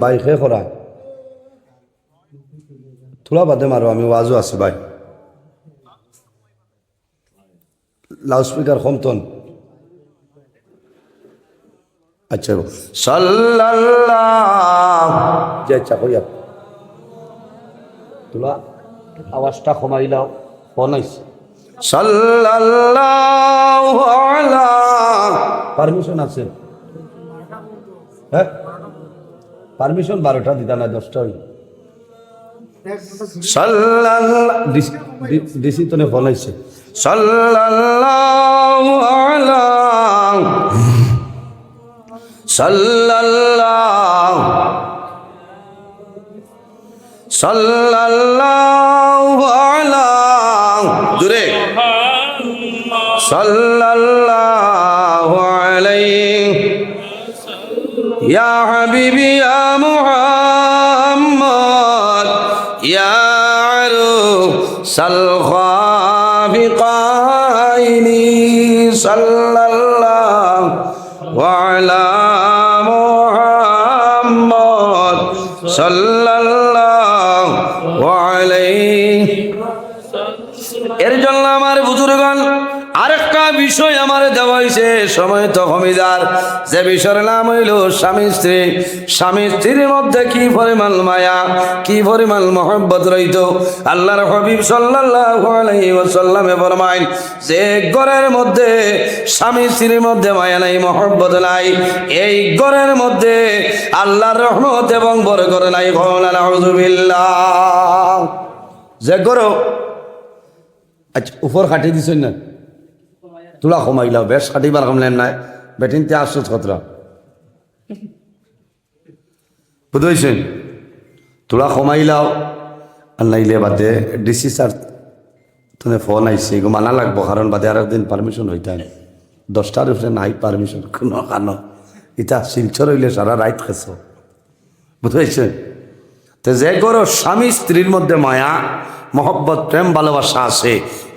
বাইকে করা থোড়া বাদে মারো, আমি ওয়াজও আছি ভাই। লাউড স্পিকার কমতন। আচ্ছা সাল্লাল্লাহ যে ইচ্ছা কইয়া তোলা আওয়াজটা কমাইলাও ফোন আইছে। সাল্লাল্লাহু আলা পারমিশন আছে? হ্যাঁ পারমিশন 12টা দিতা না 10টা হইল। সাল্লাল্লাহু ডিসি তো ফোন আইছে। সাল্লাল্লাহু আলা সাল্লাল্লাহু সাল্লাল্লাহু আলা জুরে সাল্লাল্লাহু আলাইহি ইয়া হাবিবি ইয়া মুহাম্মদ ইয়া আরুসাল খাফিকাইনি সাল্লাল্লাহু আলা মুহাম্মদ সাল্লাল্লাহু আলাইহি। এর জন্য আমার বুজুর্গণ আরেকটা বিষয় আমার দেওয়া হয়েছে, সময় তো কমিদার, যে বিষয়ের নাম হইল স্বামী স্ত্রী। স্বামী স্ত্রীর মধ্যে কি পরিমাণ মায়া, কি পরিমাণ মহব্বত রইত। আল্লাহর হাবিব সাল্লাল্লাহু আলাইহি ওয়াসাল্লামে ফরমায় যে ঘরের মধ্যে স্বামী স্ত্রীর মধ্যে মায়া নাই, মহব্বত নাই, এই ঘরের মধ্যে আল্লাহর রহমত এবং বরকত নাই। নাউযুবিল্লাহ। যে ঘর আচ্ছা উপর খাটি দিছ না তোলা কমাইলাও, বেশ খাটিবার কমলেন নাই বেটিনতে আসছো কতরা বুঝেছেন, তোলা কমাইলাও আর নাইলে বাদে ডিসি স্যার তুমি ফোন আইসে এগুলো মানা লাগবো, কারণ বাদে আর একদিন পারমিশন হইতে 10টার উপরে নাই পারমিশন কোনো কারণ এটা শিলচর হইলে সারা রাইত খেছ বুঝেছেন। তো যে গরো স্বামী স্ত্রীর মধ্যে মায়া মহব্বত প্রেম ভালোবাসা আছে,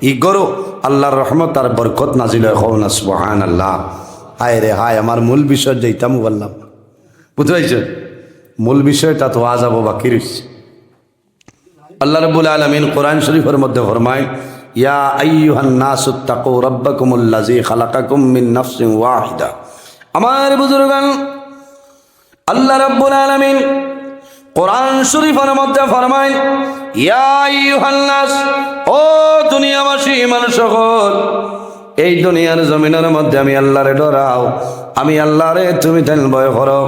ই গরো আল্লাহর রহমত আর বরকত নাজিল হয় না সুবহানাল্লাহ। হায় রে হায়, আমার মূল বিষয় যেইতাম বললাম বুঝতে পারছেন, মূল বিষয়টা তো আজ যাবো বাকি রয়েছে। আল্লাহ রাব্বুল আলামিন কোরআন শরীফের মধ্যে ফরমায় ইয়া আইয়ুহান নাসু তাকু রাব্বাকুমুল্লাযী খালাকাকুম মিন নাফসিন ওয়াহিদা। আমার বুজুর্গান আল্লাহ রাব্বুল আলামিন কোরআন শরীফের মধ্যে ফরমায় ইয়া আইয়ুহান নাস, ও দুনিয়াবাসী মানুষ সকল, এই দুনিয়ার জমিনের মধ্যে আমি আল্লাহরে ডরাও, আমি আল্লাহরে তুমি তেল ভয় করো।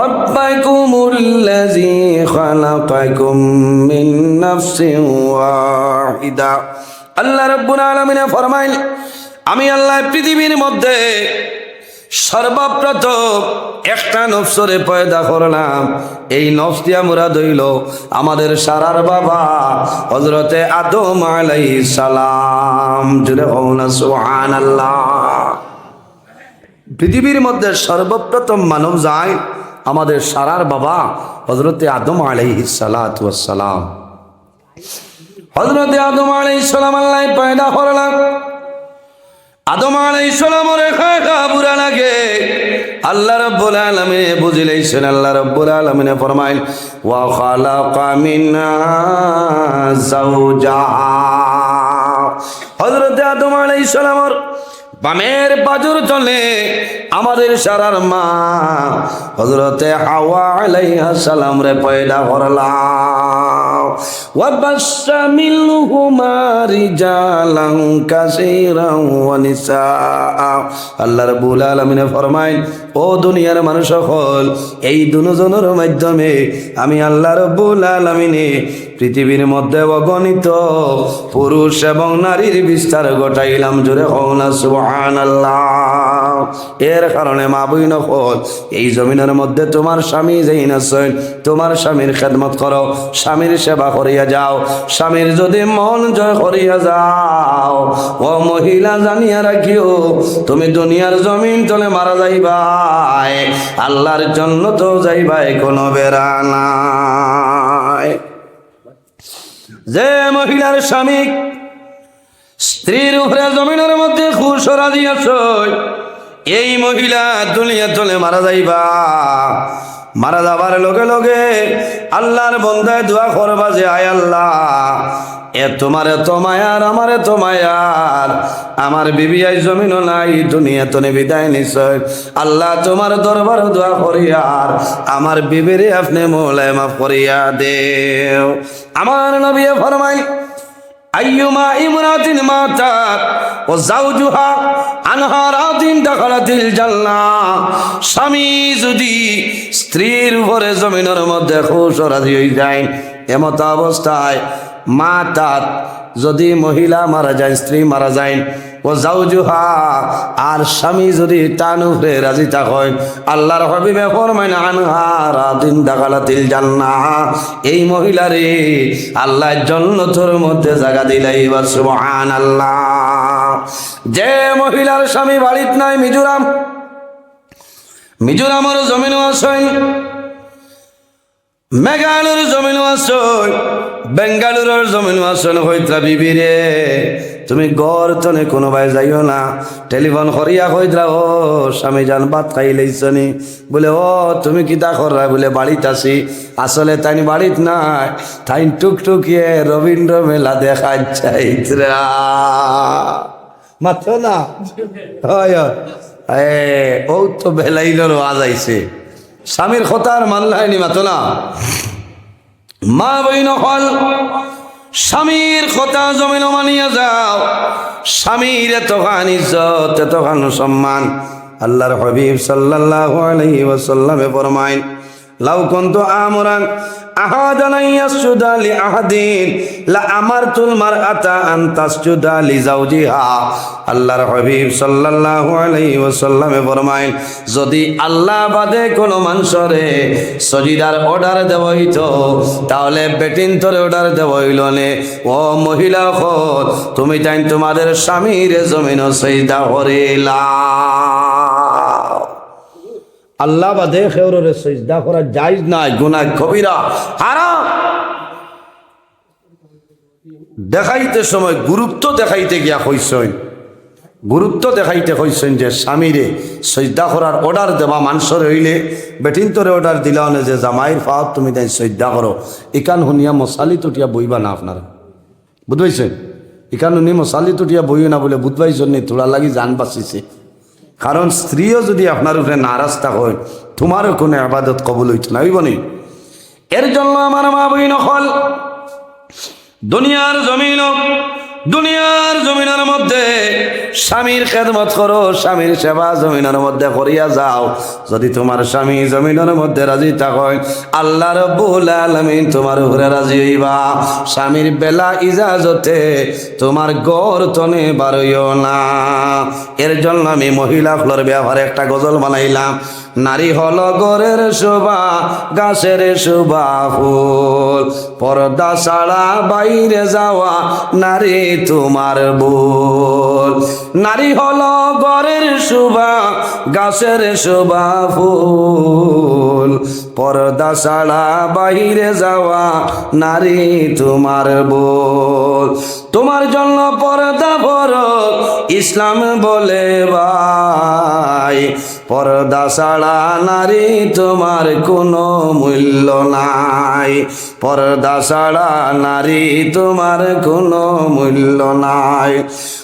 রাব্বাকুমুল্লাযী খালাকাকুম মিন নাফসিন ওয়াহিদা। আল্লাহ রাব্বুল আলামিন ফরমায় আমি আল্লাহ পৃথিবীর মধ্যে সর্বপ্রথম একটা নফসরে পয়দা করলাম, এই নফস দিয়া মুরাদ হইল আমাদের সারার বাবা হযরতে আদম আলাইহিস সালাম। জুড়ে হওনা সুবহানাল্লাহ। পৃথিবীর মধ্যে সর্বপ্রথম মানব যায় আমাদের সারার বাবা হযরতে আদম আলাইহিস সালাতু ওয়াস সালাম। হযরতে আদম আলাইহিস সালাম আল্লাহ পয়দা করলাম। আদম আলাইহিস সালামের খাখা বুড়া লাগে, আল্লাহ রাব্বুল আলামিন বুঝিলেছেন। আল্লাহ রাব্বুল আলামিন ফরমায় ওয়া খালাকা মিনহা যাওজাহা। হযরত আদম আলাইহিস সালামের বামের বাজুর চলে আমাদের সারার মা হযরতে হাওয়া আলাইহিস সালাম রে পয়দা করলাম। ওয়া বাসসা মিনহুমা রিজালান কাসীরান ওয়া নিসা। আল্লাহ রাব্বুল আলামিন ফরমায় ও দুনিয়ার মানুষ সকল, এই দুজনের মাধ্যমে আমি আল্লাহ রাব্বুল আলামিন পৃথিবীর মধ্যে অগণিত পুরুষ এবং নারীর বিস্তার ঘটাইলাম। জোরে হওনা সুবহানাল্লাহ। এর কারণে মা বইন হল এই জমিনের মধ্যে তোমার স্বামী যেই নাছেন, তোমার স্বামীর খেদমত করো, স্বামীর সেবা করিয়া যাও। স্বামীর যদি মন জয় করিয়া যাও, ও মহিলা জানিয়া রাখিও তুমি দুনিয়ার জমিন তলে মারা যাইবাই, আল্লাহর জন্য তো যাইবাই, কোনো বেড়া নাই। যে মহিলার স্বামী স্ত্রীর উপরে জমিনের মধ্যে খুশরা দিয়াছ, এই মহিলা দুনিয়া চলে মারা যাইবা। মারা যাবার লগে লগে আল্লাহর বন্দায় দোয়া করবা যে আয় আল্লাহ, তোমার এত মায়ার, আমার এত মায়ার, আমার বিবি আই জমিনও নাই, দুনিয়া তো বিদায় নিশ্চয়। আল্লাহ তোমার দরবার দোয়া করিয়ার আমার বিবিরে আপনি মৌলায় মাফ করিয়া দেও। আমার নবী ফরমাই, আইয়ুমা ইমরাতিন মাতাত ও যাওজুহা আনহা রাদিন দাখালাতিল জান্নাহ। স্বামী যদি স্ত্রীর উপরে জমিনের মধ্যে খুশ রাজি হয়ে যায়, এমত অবস্থায় মাতাত যদি মহিলা মারা যায়, স্ত্রী মারা যায়, ও যাওজুহা আর স্বামী যদি তার উপরে রাজি থাকেন, আল্লাহর হাবিবে ফরমায় আনহা রাদিন দাখালাতিল জান্নাহ, এই মহিলারে আল্লাহ জান্নাতের মধ্যে জায়গা দিলাইবা। সুবহানাল্লাহ। যে মহিলার স্বামী বাড়িত নাই, মিজোরামের জমিনও আছে, মেঘালয়ের জমিনও আছে, বেঙ্গালুরুর জমিনও আছে, হইত্রা বিবিরে তুমি গড় তনে কোনোবাই যাইও না, টেলিফোন করিয়া কইদ্রা, ও স্বামী জান ভাত খাই লইছনি, বলে ও তুমি কিতা কররা, বলে বাড়িত আছি। আসলে তাই বাড়িত নাই, তাই টুকটুকিয়ে রবীন্দ্র মেলা দেখা চাইত্রা মাত্র না। ও তো বেলাইলের আজ আইছে, স্বামীর কথার মানলাইনি মাত্র না। মা বইন হল স্বামীর কথা জমিন মানিয়া যাও। স্বামীর এতখান ইজ্জত, এতখান সম্মান আল্লাহর হাবিব সাল্লাল্লাহু আলাইহি ওয়াসাল্লামে ফরমায়, লাউ কুনতু আমরান আহাদান ইয়াসজুদা লি আহাদিন লা আমারতুল মারআতা আন তাসজুদা লি যাওজিহা। আল্লাহর হাবিব সাল্লাল্লাহু আলাইহি ওয়াসাল্লামে ফরমায়, যদি আল্লাহ বাদে কোনো মানুষরে সজিদার অর্ডার দেওয়া হইতো, তাহলে বেটিন তোরে অর্ডার দেওয়া হইল নে, ও মহিলা খোদ তুমি তাই তোমাদের স্বামীর জমিন সিজদা করিলা। আল্লাহ বাদে খেউরে সিজদা করা জায়েজ নাই, গুনাহ কবিরা, হারাম। দেখাইতে সময় গুরুত্ব দেখাইতে গিয়া কইছেন, গুরুত্ব দেখাইতে কইছেন যে স্বামীরে সিজদা করার অর্ডার দেওয়া মানুষের হইলে বেটিন তোরে অর্ডার দিলা না যে জামাইর ফাওয়াত তুমি তাই সিজদা করো, ইকান হুনিয়া মশালি তুটিয়া বইবা না আপনারা, বুঝবাইছেন? ইকান হুনি মশালি তুটিয়া বইও না বলে বুঝবাইছেন নি, তোরা লাগি জান বাঁচিছে। কারণ স্ত্রীও যদি আপনার উপরে নারাজ হয়, তোমারও কোনো আবাদত কবুল হইত না, হইব নি? এর জন্য আমার মা বই নকল দুনিয়ার জমিনের মধ্যে স্বামীর খেদমত করো, স্বামীর সেবা জমিনের মধ্যে করিয়া যাও। যদি তোমার স্বামী জমিনের মধ্যে রাজি থাকেন, আল্লাহ রাব্বুল আলামিন তোমার উপরে রাজি হইবা। স্বামীর বেলা ইজাজতে তোমার গড় তনে বারইও না। এর জন্য আমি মহিলাগুলোর ব্যাপারে একটা গজল বানাইলাম, নারী হল গড়ের শোভা, গাছের শোভা ফুল, পর্দা ছাড়া বাইরে যাওয়া নারী তোমার ভুল। নারী হল গড়ের শোভা, গাছের শোভা ফুল, পর্দা ছাড়া বাইরে যাওয়া নারী তোমার ভুল। তোমার জন্য পর্দা ফরজ ইসলাম বলে ভাই, পর্দা ছাড়া নারী তোমার কোনো মূল্য নাই, পর্দা ছাড়া নারী তোমার কোনো মূল্য নাই।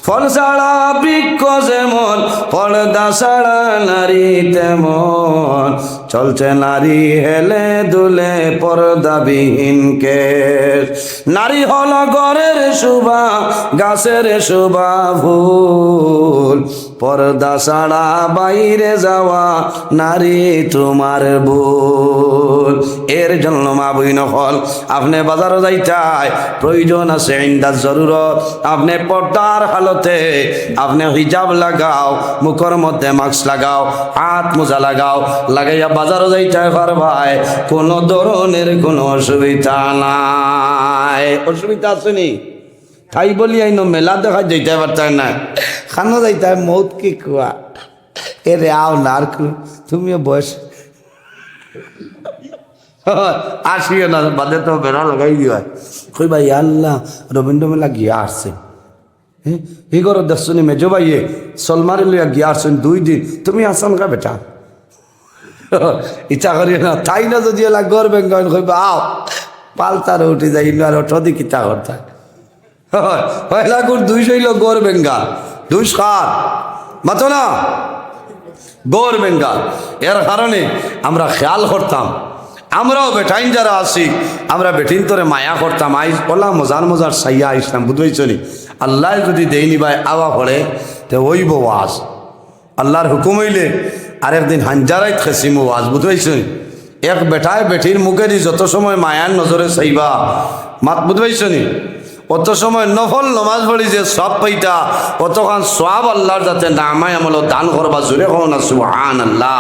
ফল ছাড়া বৃক্ষ যেমন, পর্দা ছাড়া নারী তেমন, চলছে নারী হেলে দুলে পর্দাবিহীন কেশ। নারী হল গড়ের শোভা, গাছের শোভা ফুল, পর্দা ছাড়া বাইরে যাওয়া নারী তোমার ভুল। এর জন্য মা বইন হল আপনি বাজারও যাইতাই, প্রয়োজন আছে ইন্দার জরুরত, আপনি পর্দার হালতে আপনি হিজাব লাগাও, মুখের মধ্যে মাস্ক লাগাও, হাত মোজা লাগাও, লাগাইয়া বাজারও যাইতাই পারবাই, কোনো ধরনের কোনো অসুবিধা নাই। অসুবিধা আসেনি তাই বলি আইন মেলা দেখা যাইতে পারতাম না, খানো যাইতে মৌত কি কুয়া এ রে আও না, আর তুমিও বয়স আসিও না, বাদে তো বেড়া লাগাই দিও। কই ভাই আল্লাহ রবীন্দ্র মেলা গিয়া আসছে, হ্যাঁ এই ঘর দেখছনি মেজো ভাইয়ে সলমারে লইয়া গিয়া আসছেন 2 দিন, তুমি আসান গা বেটা ইচ্ছা করি না তাই না যদি এলা গড় বেঙ্গন কইবা আও পালতার উঠে যাই আর ওঠি কিতা করতা পয়লা গুড় 200 হইল গড় বেঙ্গাল 200 কার মাতো না গড় বেঙ্গাল। এর কারণে আমরা খেয়াল করতাম, আমরাও বেটাইন যারা আছি আমরা বেটিন তোরে মায়া করতাম। আইস ওলা মজার মজার সাইয়া আইসলাম বুঝবেছনি। আল্লাহ যদি দেয়নি ভাই আওয়া পড়ে তো ওইব ওয়াজ আল্লাহর হুকুম হইলে আরেকদিন হাঞ্জারাইত খেসিম ওয়াজ বুঝবেছনি। এক বেটায় বেটির মুখে দি যত সময় মায়ার নজরে চাইবা মাত বুঝবেছনি অত সময় নফল নমাজ পড়ি যে সব পাইতা অতখান সব আল্লাহর যাতে নামায় আমল দান করবা। জোরে কও না সুবহানাল্লাহ,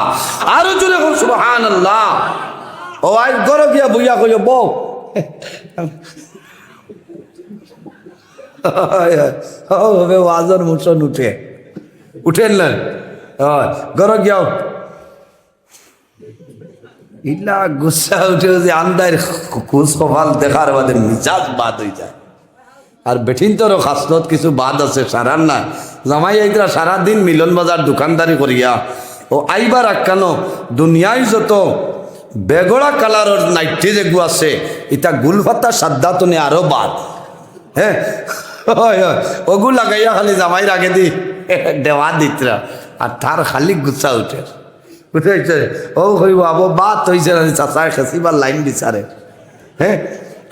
আরো জোরে কও সুবহানাল্লাহ। ও আই গরো গিয়া বুইয়া কইও বউ হবে ওয়াজর মুসন উঠেন না গরো গিয়াও ইলা গুসা উঠে যে আন্দার খুশ কপাল দেখার বাদে মিজাজ বাদ হয়ে যায়। আর বেঠিন তোরও খাসলত কিছু বাদ আছে সারার না। জামাই আইতরা সারাদিন মিলন বাজার দোকানদারি করিয়া ও আইবার আক্কানো দুনিয়ায় যত বেগড়া কালারের নাইটি যেগু আছে এটা গুলফাতা সাদ্দাতনে আরো বাদ। হ্যাঁ ওগু লাগাইয়া খালি জামাইর আগে দি দেওয়া দিতরা আর তার খালি গুছা উঠে বুঝতে ও হইব আবো বাত হয়েছে না চাচায় খেসিবার লাইন বিচারে। হ্যাঁ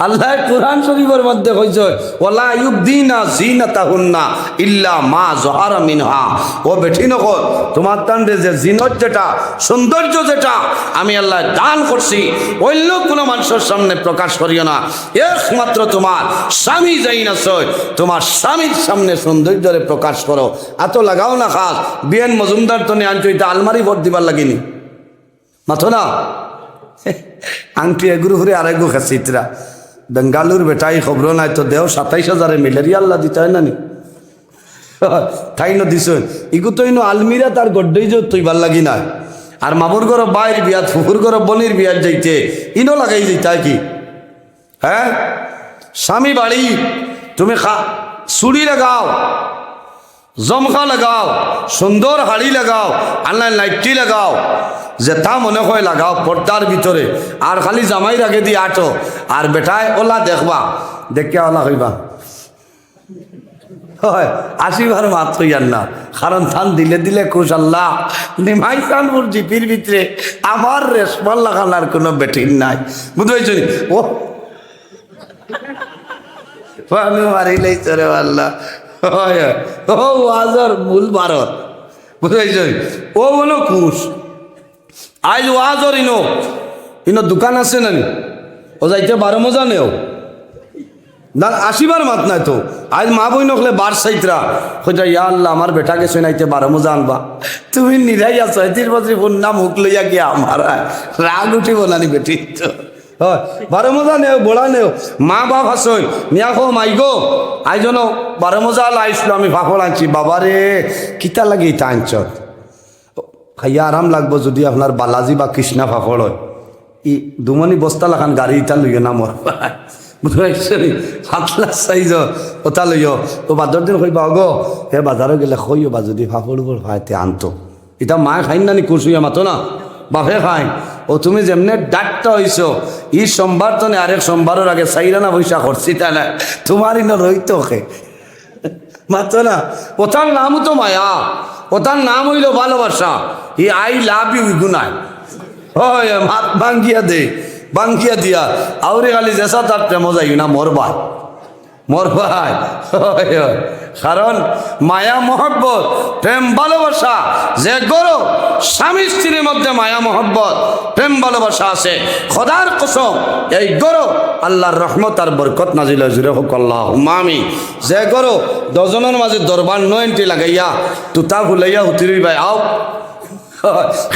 আল্লাহ কুরআন শরীফের মধ্যে কইছে ওয়ালা ইউবদিনা জিনাতাহুন্না ইল্লা মা যাহারা মিনহা। ও বেঠি নকো তোমার তান্ডে যে জিনত যেটা সৌন্দর্য যেটা আমি আল্লাহ দান করছি অন্য কোনো মানুষের সামনে প্রকাশ করিও না। একমাত্র তোমার স্বামী যাই না সই তোমার স্বামীর সামনে সৌন্দর্যরে প্রকাশ করো। এত লাগাও না খাস বিএন মজুমদার তো আনছো এটা আলমারি ভর দিবার লাগিনি মাথো না আংটি এগুলো ঘুরে আরেকগু খাসিতরা বেঙ্গালুর বেটাই খবর নাই তো দেও 27,000 ম্যালেরিয়া আল্লাহ দিতে হয় না নি তাই ন দিস ইগু তো ইনো আলমিরা তার গড্ডই যে তৈবার লাগি না। আর মামুর ঘর বাইর বিয়াত ফুফুর ঘর বনির বিয়াত যাইতে ইনো লাগাই যাইতে কি। হ্যাঁ স্বামী বাড়ি তুমি চুড়ি লাগাও জমখা লাগাও সুন্দর হাড়ি লাগাও আল্লাহ লাইটটি লাগাও যেটা মনে হয় লাগাও পর্দার ভিতরে আর খালি জামাইর আগে দিয়ে আটো আর বেটায় ওলা দেখবা দেখিয়া ওলা হইবা হয় আসিবার মাত হইয়ার না কারণ থান দিলে দিলে খুশ আল্লাহ নিমাই চানপুর জিপির ভিতরে আমার রেশমাল লাগানোর কোনো বেটিন নাই বুঝতে ও মারিলেই চরে আল্লাহ ও ওয়াজর মূল ভারত বুঝাইছ ও বলো খুশ আজ ওয়াজর ইনো দোকান আছে না ও যাইতে 12 মজা নেও না আসিবার মাত নাই তো আজ মা বই নকলে বার সাইতরা হইতা ইয়া আল্লাহ আমার বেটাকে শোনাইতে 12 মজা আনবা তুমি নিরাই আছো 30 বছর নাম হুক লইয়া গিয়া আমার রাগ উঠিব নানি বেটি তো 12 মজা নেও বড়া নেও মা বাপ আসই মিয়া খো মাই গো আইজন 12 মজা লাইছিল আমি ফাফড় আনছি বাবারে কিতা লাগে ইতা আনছ খাইয়া আরাম লাগবো যদি আপনার বালাজি বা কৃষ্ণা ফাফড় হয় ই দুমনি বস্তা লাখান গাড়ি ইটা লইও না মর বুঝতে পাতলা সাইজ ওটা লইও ও বাদর দিন কইবা গো হে বাজারে গেলে খইও বা যদি ফাফড় ভাইতে আনতো এটা মা খাইন নানি কুসুইয়া মাতো না বাপে খাই ও তুমি যেমনে ডাক্তার হইছ ই সোমবার তো আরেক সোমবারের আগে চাইরানা পয়সা খরচি তা না তোমার ইন রইতো খে মাতো না ওটার নামও তো মায়া ওটার নাম হইল ভালোবাসা ই আই লাভ ইউ গুনায় হয় মাত ভাঙ্গিয়া দে ভাঙ্গিয়া দিয়া আউরে খালি জেসা তার প্রেম যাই না মরবাই মরবাই কারণ মায়া মহব্বত প্রেম ভালোবাসা যে গরো স্বামী স্ত্রীর মধ্যে মায়া মহব্বত প্রেম ভালোবাসা আছে খোদার কসম এই গরো আল্লাহর রহমত আর বরকত নাজিল জুড়ে হোক আল্লাহুম্মা আমিন। যে গরো দজনের মাঝে দরবার 9 লাগাইয়া তুতা ফুলাইয়া হুতির ভাই আও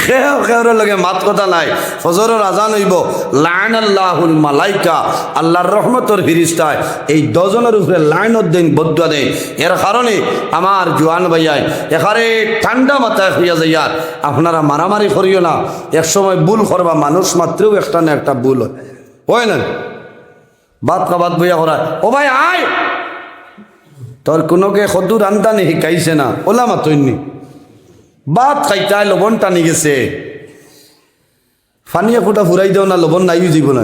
খেয়ার লগে মাত কথা নাই ফজরের আজান হইব লানাল্লাহুল মালাইকা আল্লাহর রহমতের ফিরিস্তায় এই দজনের উপরে লাইনত দিন বদুয়া দেয়। এর কারণে আমার জোয়ান ভাইয়াই এখানে ঠান্ডা মাথায় হইয়া যাইয়ার আপনারা মারামারি করিও না। এক সময় ভুল করবা মানুষ মাত্রেও একটা না একটা ভুল হয় না বাদ কাবাদ বইয়া করা ও ভাই আয় তোর কোনোকে সদুর আন্দানি শিকাইছে না, ওলা মাতইনি বাদ খাইতাই লবণ টানি গেছে ফানিয়া ফুটা ফুরাই দেও না লবণ নাইও যাব না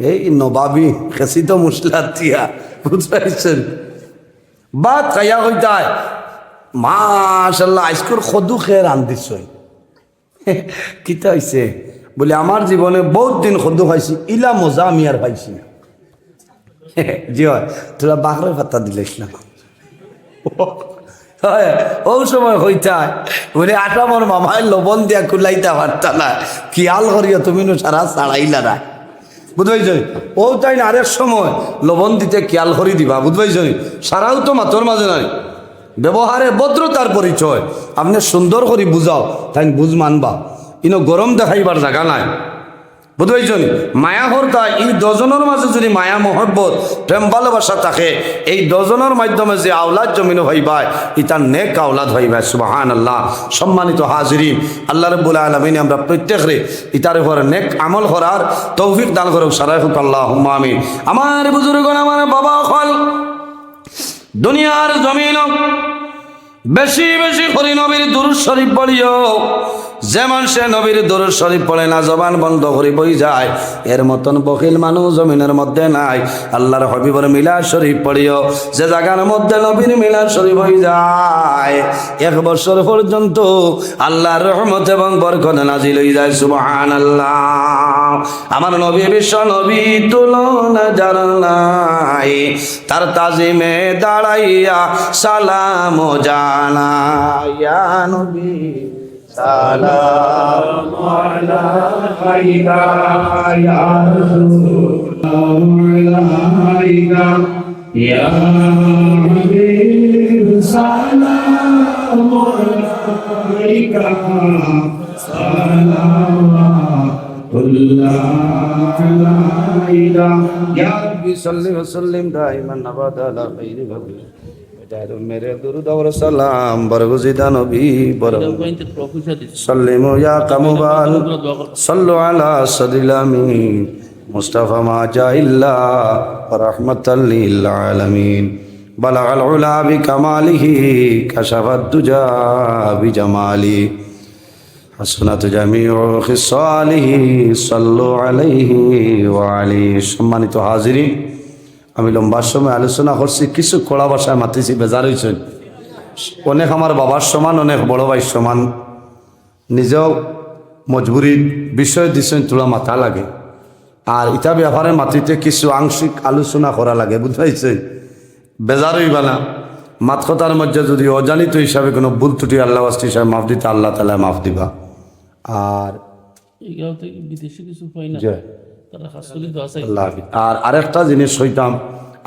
এই নবাবি খেসি তো মশলা দিয়া বুঝাইছেন বাদ খাইয়া কইতায় মাশাল্লাহ আজকের খদু খেয়ে রান্ধিস কিতা হইছে বলে আমার জীবনে বহুত দিন খদু খাইছি ইলা মজা আমি আর পাইছি না জি হয় তোরা বাঘরের পাতা দিলিস না ও সময় হইতায় বলে আটা মোর মামায় লবণ দিয়া কুলাইতে পারতা না খেয়াল করিয়া তুমি সারা ছাড়াইলা না বুঝবাইছ ও তাই না আরেক সময় লবণ দিতে খেয়াল করি দিবা বুঝবাইছ সারাও তো মাতর মাঝে নাই ব্যবহারে ভদ্রতার পরিচয় আপনি সুন্দর করে বুঝাও তাই বুঝ মানবা ইনো গরম দেখাইবার জায়গা নাই বুঝবাইছেন মায়া হরতা এই দজনের মাঝে যদি মায়া মহব্বত প্রেম ভালোবাসা থাকে এই দজনের মাধ্যমে যে আওলাদ জমিন হইবায় ইতার নেক আওলাদ হইবায় সুবহানাল্লাহ। সম্মানিত হাজিরিন, আল্লাহ রাব্বুল আলামিন আমরা প্রত্যেকরে ইতার উপর নেক আমল করার তৌফিক দান করুক সারাই হোক আল্লাহুম্মা আমিন। আমার বুজুর্গগণ, আমার বাবা হল দুনিয়ার জমিন বেশি বেশি করে নবীর দুরূদ শরীফ পড়িও। যে মানুষে নবীর দুরূদ শরীফ পড়ে না জবান বন্ধ করে বই যায়, এর মতন বখিল মানুষ জমিনের মধ্যে নাই। আল্লাহর হাবিবের মিলাদ শরীফ পড়িও। যে জায়গার মধ্যে নবীর মিলাদ শরীফ হয়ে যায় 1 বছর পর্যন্ত আল্লাহর রহমত এবং বরকত নাজিল হয়ে যায়। সুবহানাল্লাহ। আমার নবী বিশ্ব নবী তুলনা যার নাই, তার তাজিমে দাঁড়াইয়া সালাম জানাইয়া নবী সালাম আলাইকা ইয়া রাসূলুল্লাহ ইয়া হাবিব সালাম আলাইকা সালাওয়াতুল্লাহ আলাইকা ইয়া রাব্বি সাল্লি ওয়া সাল্লিম দাইমান আবাদা আলা খাইরি নবী মেরে দুরুদ ওয়া সালাম বরগুজিদা নবী সাল্লিমু ইয়া কামুবাল সাল্লু আলা সাদিল আমিন মুস্তাফা মা জাইল্লা রাহমাতাল লিল আলামিন বালাগাল উলা বিকামালিহি কাশাফাদ দুজা বিজামালি হাসনাত জামিউ খিসালিহি সাল্লু আলাইহি ওয়া আলিহি। সম্মানিত হাজিরিন, আমি লম্বার সময় আলোচনা করছি, কিছু কড়া ভাষায় মাতিছি, বেজার হয়েছেন। অনেক আমার বাবার সমান, অনেক বড় ভাইয়ের সমান, নিজেও মজবুরির বিষয় দিচ্ছেন, তোলা মাথা লাগে। আর ইটা ব্যাপারে মাতিতে কিছু আংশিক আলোচনা করা লাগে, বুঝাইছেন? বেজার হইবা না। মাত কথার মধ্যে যদি অজানিত হিসাবে কোনো ভুল ত্রুটি আল্লাহ ওয়াস্তি হিসাবে মাফ দিতে আল্লাহ তাআলা মাফ দিবা। আর বিদেশি কিছু পাই না, আর আরেকটা জিনিস হইতাম,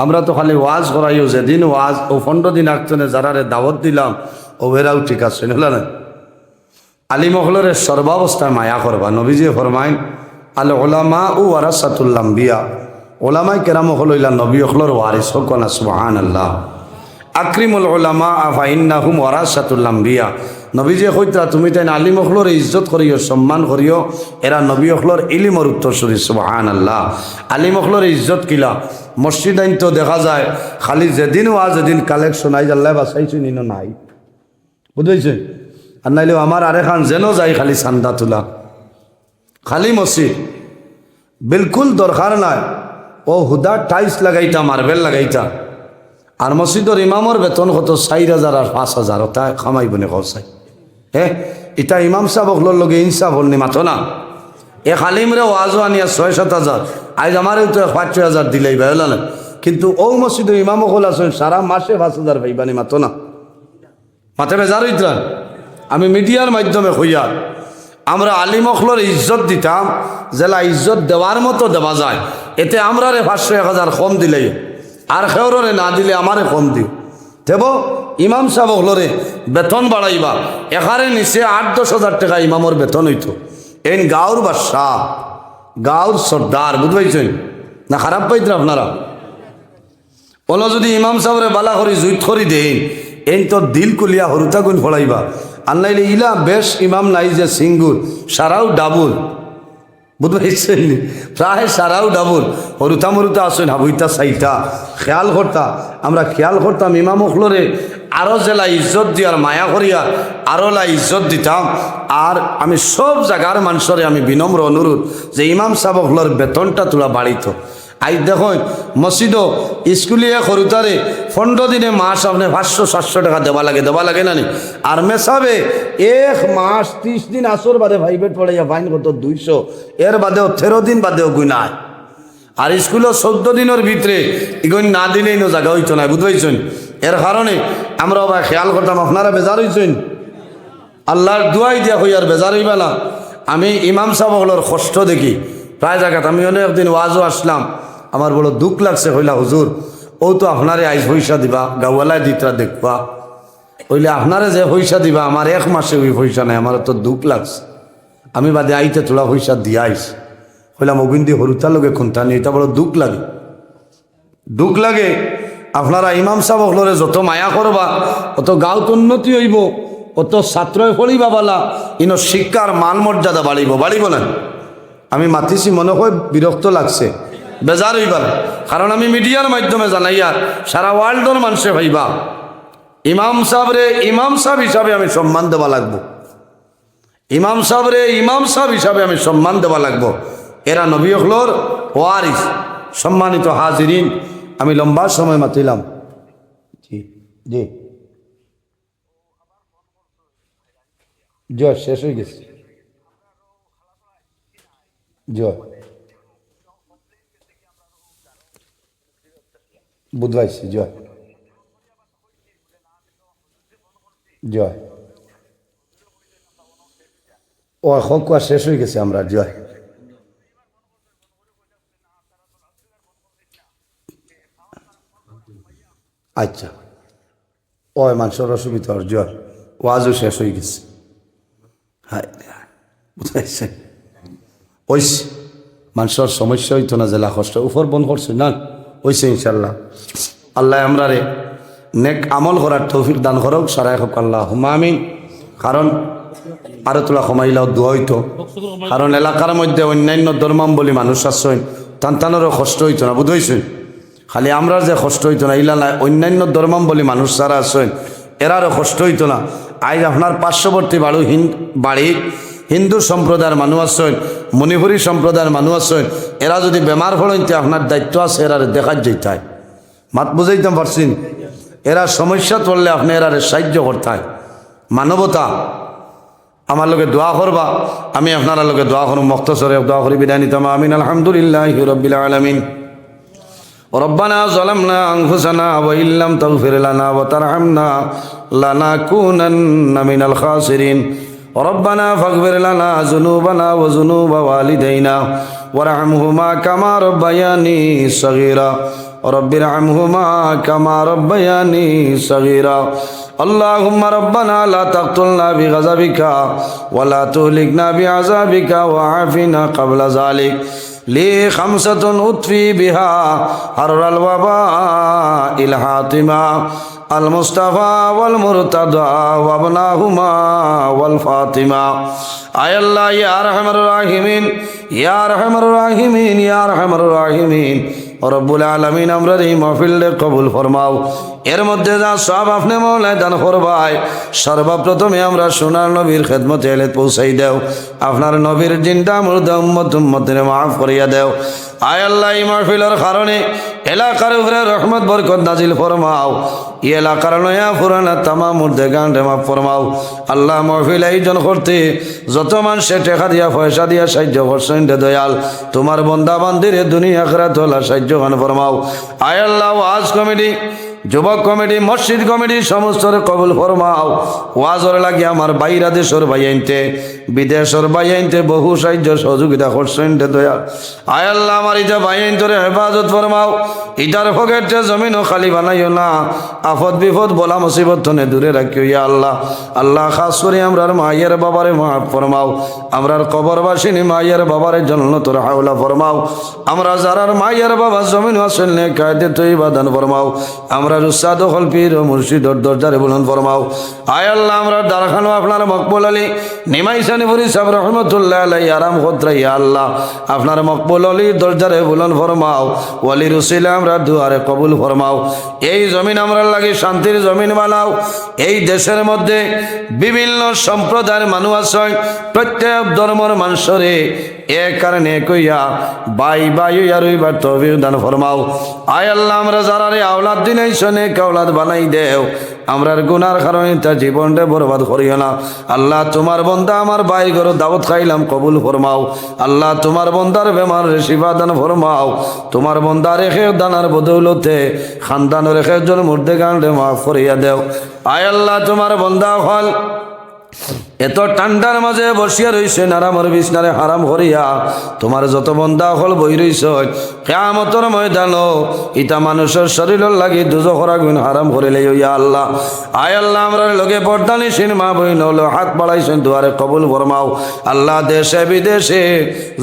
আমরা তো খালি ওয়াজ করাইও, যেদিন ওয়াজ ও 15 দিন আগতনে যারারে দাওয়াত দিলাম ও এরাও ঠিক আছে না। আলিমহলরের সর্বাবস্থায় মায়া করবা। নবীজি ফরমাইন আল উলামা ও ওয়ারাসাতুল আম্বিয়া, ওলামাই কেরাম হল ইলা নবী হলর ওয়ারিস হোক না। সুবহানাল্লাহ। আকরিমুল উলামা ফাইন্নাহুম ওয়ারাসাতুল আম্বিয়া। নবীজি কইতা তুমি তাই আলিম হলর ইজ্জত করিও, সম্মান করিও, এরা নবী হলর ইলিমর উত্তরসূরি। সুবহানাল্লাহ। আলিম হলর ইজ্জত কিলা মসজিদ আইন তো দেখা যায় খালি যেদিন ওয়াজ যেদিন কালেকশন আই আল্লাহ বাসাইছো নিনো নাই, বুঝেছে? আর নাইলেও আমার আরেখান যেন যাই খালি চান্দা তোলা, খালি মসজিদ বিলকুল দরকার নাই। ও হুদা টাইলস লাগাইতা, মার্বেল লাগাইতা। আর মসজিদর ইমামর বেতন কত 4,000 আর 5,000 ওটা খামাইব নে কসাই। এটা ইমাম সাহেব হলোর লগে ইনসাফ হল নি মাথো না। এক আলিমরে ওয়াজও আনিয়া 6-7 হাজার, আজ আমারও তো 5-6 হাজার দিলেই ভাইলা না। কিন্তু ও মসজিদে ইমাম হল আসেন সারা মাসে 5,000 ভাইবানি মাথো না, মাথে বেজার হইতাম। আমি মিডিয়ার মাধ্যমে হইয়া আমরা আলিমখলর ইজ্জত দিতাম, জেলা ইজ্জত দেওয়ার মতো দেওয়া যায়। এতে আমরা 500-1,000 কম দিলেই, আর খেউরে না দিলে আমারে কম দিও দেব। ইমাম সাহেব হলরে বেতন বাড়াইবা, এখানে নিচে 8-10 হাজার টাকা ইমামর বেতন হইতো। এই গাঁর বাদশাহ, গাঁর সর্দার, বুঝবাইছেন না? খারাপ পাইতেন আপনারা? ওলা যদি ইমাম সাহেবরে বালা করি জুইত করি দেন, এই তো দিল কুলিয়া হরুতা গুণ ফলাইবা। আর নাইলে ইলা বেশ ইমাম নাই যে সিঙ্গুর সারাও ডাবুল, বুঝতে পারছেন প্রায় সারাও ডাবল হরুতা মরুতা আসেন হাবুইতা সাইটা খেয়াল করতা আমরা খেয়াল করতাম ইমাম অখলরে আরও জেলা ইজ্জত দিয়ার মায়া করিয়া আরও লা ইজ্জত দিতাম। আর আমি সব জায়গার মানুষরে আমি বিনম্র অনুরোধ যে ইমাম সাহেব অখলর বেতনটা তোলা বাড়িত। আই দেখুন মসজিদও স্কুলিয়া সৰুতারে 15 দিনে মাস আপনি 500-700 টাকা দেওয়া লাগে না নি। আর মেসাবে 1 মাস 30 দিন আসর বাদে ভাইবেট পড়ে ফাইন কত 200, এর বাদেও 13 দিন বাদেও গুনায়। আর স্কুলেও 14 দিনের ভিতরে এগুন না দিলেই নো জায়গা হইতো না, বুঝতে এর কারণে আমরা আবার খেয়াল করতাম। আপনারা বেজার হইছেন আল্লাহর দুয়াই দিয়া হই আর বেজার হইবা না। আমি ইমাম সাহেবগুলোর কষ্ট দেখি প্রায় জায়গাতে। আমি একদিন ওয়াজও আসলাম, আমার বড় দুঃখ লাগছে। হইলা হুজুর ও তো আপনারে আইস পয়সা দিবা, গাওয়ালায় দিতরা দেখবা, হইলে আপনারে যে পয়সা দিবা আমার 1 মাসে ওই পয়সা নাই, আমার তো দুঃখ লাগছে। আমি বাদে আইতে তোলা পয়সা দিয়ে আইস হইলাম অবিন্দি হরুতার লোকে খুনতানি, এটা বড় দুঃখ লাগে। আপনারা ইমাম সাহেব হলরে যত মায়া করবা অত গাঁত উন্নতি হইব, অত ছাত্রই পড়িবা বালা, ইনো শিক্ষার মান মর্যাদা বাড়িব না। আমি মাতিছি মনে হয় বিরক্ত লাগছে, বেজার হইবার, কারণ আমি মিডিয়ার মাধ্যমে জানাইয়া সারা ওয়ার্ল্ডর মানুষে ভাইবা ইমাম সাহেবরে ইমাম সাহেব হিসাবে আমি সম্মান দেওয়া লাগবো। ইমাম সাহেবরে ইমাম সাহেব হিসাবে আমি সম্মান দেওয়া লাগবো। এরা নবী হলর ওয়ারিস। সম্মানিত হাজিরিন, আমি লম্বা সময় মাতিলাম। জি জি জয় শেষ হয়ে গেছে। জয় বুধবাইছি। জয় জয় ও হকুয়া শেষ হয়ে গেছে আমরা। জয় আচ্ছা ও মানুষের অসুবিধা জয় ওয়াজও শেষ হয়ে গেছে। হ্যাঁ বুঝতে ওইস মানুষের সমস্যা হইতো না, জেলা কষ্ট উপর বন করছে না ওইসে। ইনশাল্লাহ আল্লাহ আমরা রে নেক আমল করার তৌফিক দান করক, সারাই হোক আল্লাহ হুমা আমিন। কারণ আরো তোলা কমাইলাও দোয়া হইতো, কারণ এলাকার মধ্যে অন্যান্য ধর্মাবলী মানুষ আসছেন, টানটানেরও কষ্ট হইতো না, বুঝেছেন। খালি আমরা যে কষ্ট হইতো না, ইলা অন্যান্য ধর্মাবলী মানুষ যারা আসছেন এরারও কষ্ট হইতো না। আজ আপনার পার্শ্ববর্তী বাড়ি হিন্দু সম্প্রদায়ের মানুষ আসছেন, মণিপুরী সম্প্রদায়ের মানুষ আসছেন, এরা যদি বেমার পড়েন আপনার দায়িত্ব আছে এরা দেখার যেতে মাত বুঝাইতে পারছেন। এরা সমস্যা পড়লে আপনি এরারে সাহায্য করতে হয়, মানবতা। আমার লোকে দোয়া করবা, আমি আপনারা লোকে দোয়া করব। মুক্তসরে দোয়া করি বিদায় নিতাম। আমিন। আলহামদুলিল্লাহি রাব্বিল আলামিন। ربنا ظلمنا أنفسنا وإن لم تغفر لنا وترحمنا لنكونن من الخاسرين ربنا فاغفر لنا ذنوبنا وذنوب والدينا وارحمهما كما ربياني صغيرا رب ارحمهما كما ربياني صغيرا اللهم ربنا لا تقتلنا بغضبك ولا تهلكنا بعذابك وعافنا قبل ذلك لي 5 أطفي بها حر الوباء الحاتمة المصطفى والمرتضى وابناهما والفاطمة আয় আল্লাহ ইয়া আরহামার রাহিমিন, ইয়া আরহামার রাহিমিন, ইয়া আরহামার রাহিমিন। রব্বুল আলামিন আমরার এই মাহফিলে কবুল ফরমাও। এর মধ্যে যা সব আপনি মওলা দান করবাই, সর্বপ্রথমে আমরা সোনার নবীর খেদমতে এলে পৌঁছাই দেও। আপনার নবীর জিন্দা মুর্দা উম্মতের মাফ করিয়া দেও। আয় আল্লাহ এই মাহফিলের কারণে এলাকার উপরে রহমত বরকত নাজিল ফরমাও। এই এলাকার নয়া পুরানা তামাম মুর্দে গান্ডে মাফ ফরমাও। আল্লাহ মাহফিল আয়োজন করতে যত মানুষে টেকা দিয়া পয়সা দিয়া সাহায্য করছেন রে দয়াল, তোমার বন্দা বান্দিরে দুনিয়া আখিরাত হলা সাহায্য গান ফরমাও। আয় আল্লাহ ওয়াজ কমিটি, যুবক কমিটি, মসজিদ কমিটি সমস্ত কবুল ফরমাও। ওয়াজর লাগে আমার বাইরা দেশের বাইনতে বিদেশের বাইনতে বহু সাহায্য সহযোগিতা করছেন রে দয়াল। আয় আল্লাহ আমার ইটা বাইনতরে হেফাজত ফরমাও। ইটার পকেটে জমিনও খালি বানাইও না, আফত বিপদ বলা মুসিবত থনে দূরে রাখিও ইয়া আল্লাহ। আল্লাহ খাস করে আমরার মায়ের বাবারে মাফ ফরমাও। আমরার কবরবাসিনী মায়ের বাবারে জান্নাতুল হাওলা ফরমাও। আমরা যারার মায়ের বাবা জমিন আসেন নে কায়দে তৈবা দান ফরমাও। আমরা আমরা উস্তাদ হল পীর ও মুর্শিদর দরজারে বুলন্দ ফরমাও। আয় আল্লাহ আমরা দারখানো আপনার মকবুল আলী নিমাইসানি ফুরি সাহেব রহমতুল্লাহ আলাইহি আরাম খোদ্রা ইয়া আল্লাহ আপনার মকবুল আলীর দরজারে বুলন্দ ফরমাও। ওয়ালির উসিলা আমরা দুয়ারে কবুল ফরমাও। এই জমিন আমরা লাগে শান্তির জমিন বানাও। এই দেশের মধ্যে বিভিন্ন সম্প্রদায়ের মানুষ আছে, প্রত্যেক ধর্মের মানুষরে এ কারণে কইয়া বাই বাই আর ওইবার তৌফিক দান ফরমাও। আয় আল্লাহ আমরা যারা রে আওলাদ দিনাই শোনে কাওলাদ বানাই দেও, আমরার গুনার কারণে তার জীবনটা বরবাদ করিও না। আল্লাহ তোমার বন্দা আমার ভাই ঘর দাওয়াত খাইলাম কবুল ফরমাও। আল্লাহ তোমার বন্দার বেমার শিফা দান ফরমাও। তোমার বন্দা রেখে দানার বদৌলতে খানদান রেখে জন মুর্দে গানরে মাফ করিয়া দেও। আয় আল্লাহ তোমার বন্দা হল এত ঠান্ডার মাঝে বসিয়া রইছে নারামর বিছনারে হারাম করিয়া তোমার যত বন্দা হল বই রইছ কিয়ামতের ময়দান ইটা মানুষের শরীরের লাগি দুজখর আগুন হারাম করিলে ইয়া আল্লাহ। আয় আল্লাহ আমরা লগে পর্দানি সিনেমা বইন হলো হাত বাড়াইছেন দুয়ারে কবুল ফরমাও। আল্লাহ দেশে বিদেশে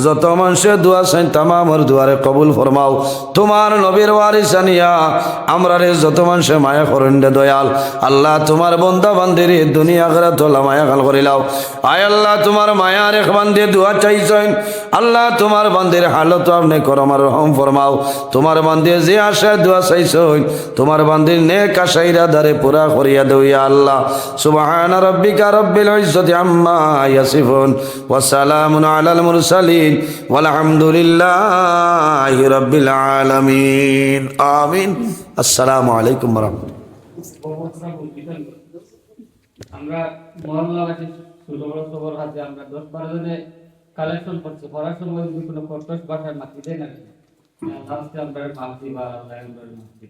যত মানুষের দোয়া চাই তামামর দুয়ারে কবুল ফরমাও। তোমার নবীর ওয়ারিসানিয়া আমরা রে যত মানুষে মায়া করেন দে দয়াল। আল্লাহ তোমার বন্দা বান্দিরে দুনিয়া করে তোলা মায়া গাল করিলাও। আয় আল্লাহ তোমার মায়া রেখ বান্ধে দোয়া চাইছেন। আল্লাহ তোমার বান্দির হালত আপনি করমার রহম ফরমাও। তোমার বান্দে যে আশা দোয়া চাইছেন তোমার বান্দির নেক আশাইরা দ্বারে পুরা করিয়া দেও ইয়া আল্লাহ। সুবহানা রাব্বিকা রাব্বিল ইজ্জাতি আম্মা ইয়াসিফুন ওয়া সালামুন আলাল মুরসালিন ওয়াল হামদুলিল্লাহি রাব্বিল আলামিন। আমিন। আসসালামু আলাইকুম ওয়া রাহমাতুল্লাহ। আমরা মহল্লাবাসী সবর হাতে আমরা 10-12 জনে কালেকশন করছি। করার সময় যদি কোনো কর্কশ ভাষায় মাতি দেয় না, আজকে আমরা মাতি বা আল্লাহ আমরা মাতি